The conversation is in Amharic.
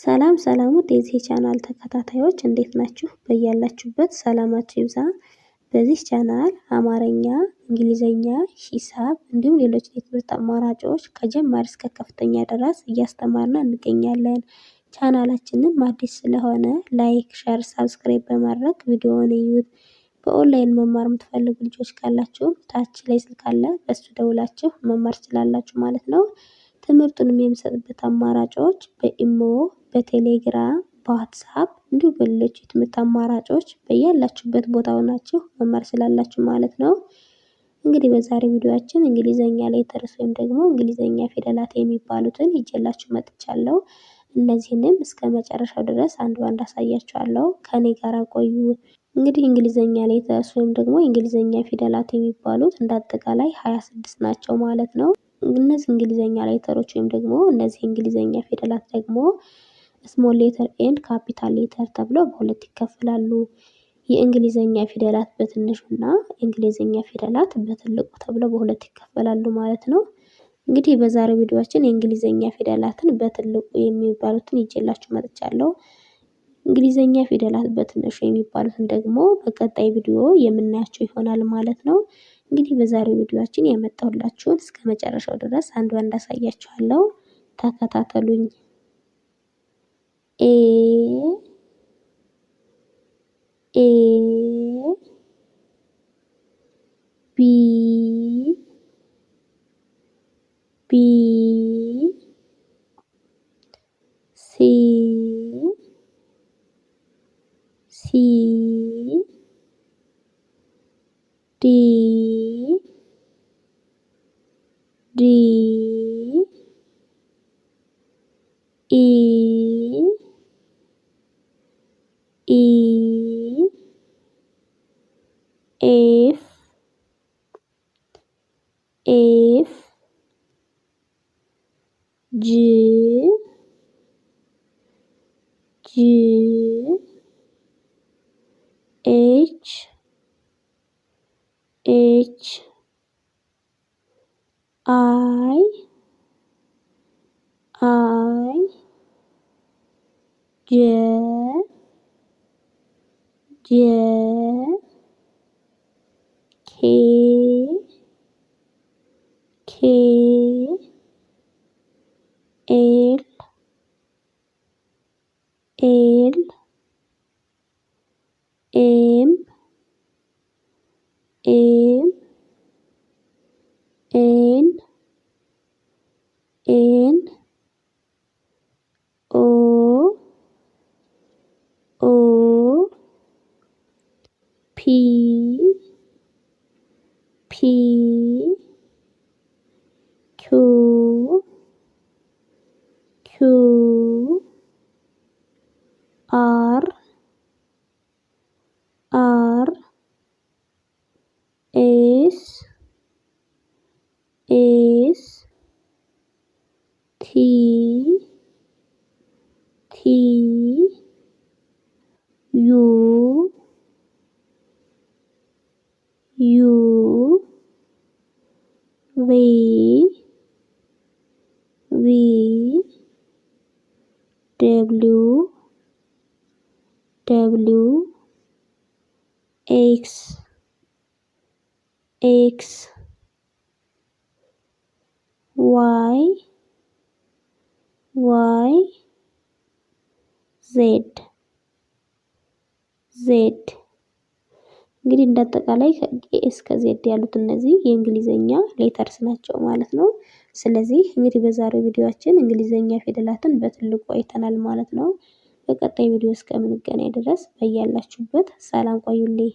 ሰላም ሰላም ውድ የዚህ ቻናል ተከታታዮች እንዴት ናችሁ? በያላችሁበት ሰላማችሁ ይብዛ። በዚህ ቻናል አማርኛ፣ እንግሊዘኛ፣ ሂሳብ እንዲሁም ሌሎች የትምህርት አማራጮች ከጀማሪ እስከ ከፍተኛ ድረስ እያስተማርን እንገኛለን። ቻናላችንም አዲስ ስለሆነ ላይክ፣ ሸር፣ ሳብስክራይብ በማድረግ ቪዲዮውን እዩት። በኦንላይን መማር የምትፈልጉ ልጆች ካላችሁ ታች ላይ ስልክ አለ፣ በሱ ደውላችሁ መማር ትችላላችሁ ማለት ነው። ትምህርቱንም የምሰጥበት አማራጮች በኢሞ፣ በቴሌግራም፣ በዋትስአፕ እንዲሁም በሌሎች የትምህርት አማራጮች በያላችሁበት ቦታ ሆናችሁ መማር ስላላችሁ ማለት ነው። እንግዲህ በዛሬ ቪዲዮአችን እንግሊዘኛ ሌተርስ ወይም ደግሞ እንግሊዘኛ ፊደላት የሚባሉትን ይዤላችሁ መጥቻለሁ። እነዚህንም እስከ መጨረሻው ድረስ አንድ ባንድ አሳያችኋለሁ። ከኔ ጋር ቆዩ። እንግዲህ እንግሊዘኛ ሌተርስ ወይም ደግሞ እንግሊዘኛ ፊደላት የሚባሉት እንዳጠቃላይ 26 ናቸው ማለት ነው። እነዚህ እንግሊዘኛ ሌተሮች ወይም ደግሞ እነዚህ እንግሊዘኛ ፊደላት ደግሞ ስሞል ሌተር ኤንድ ካፒታል ሌተር ተብለው በሁለት ይከፈላሉ። የእንግሊዘኛ ፊደላት በትንሹና የእንግሊዘኛ ፊደላት በትልቁ ተብለው በሁለት ይከፈላሉ ማለት ነው። እንግዲህ በዛሬው ቪዲዮአችን የእንግሊዘኛ ፊደላትን በትልቁ የሚባሉትን ይዤላችሁ መጥቻለሁ። እንግሊዘኛ ፊደላት በትንሹ የሚባሉትን ደግሞ በቀጣይ ቪዲዮ የምናያቸው ይሆናል ማለት ነው። እንግዲህ በዛሬው ቪዲዮአችን ያመጣሁላችሁን እስከ መጨረሻው ድረስ አንድ ባንድ አሳያችኋለሁ። ተከታተሉኝ። ኤ ቢ ቢ ሲ ሲ ዲ ዲ ኢ ኢ ኤፍ ኤፍ ጂ ጂ ኤች ኤች አይ አይ ጄ ጄ ኬ ኬ ኤል ኤል ኤም ኤም ኤን ኤን ኦ ኦ ፒ ፒ ኪው ኪው አር አር ኤስ ኤስ ቲ ቲ ዩ ዩ ቪ ቪ ደብሊው ደብሊው ኤክስ ኤክስ ዋይ ዋይ ዜድ ዜድ። እንግዲህ እንዳጠቃላይ ከኤ እስከ ዜድ ያሉት እነዚህ የእንግሊዘኛ ሌተርስ ናቸው ማለት ነው። ስለዚህ እንግዲህ በዛሬው ቪዲዮአችን እንግሊዘኛ ፊደላትን በትልቁ አይተናል ማለት ነው። በቀጣይ ቪዲዮ እስከምንገናኝ ድረስ በያላችሁበት ሰላም ቆዩልኝ።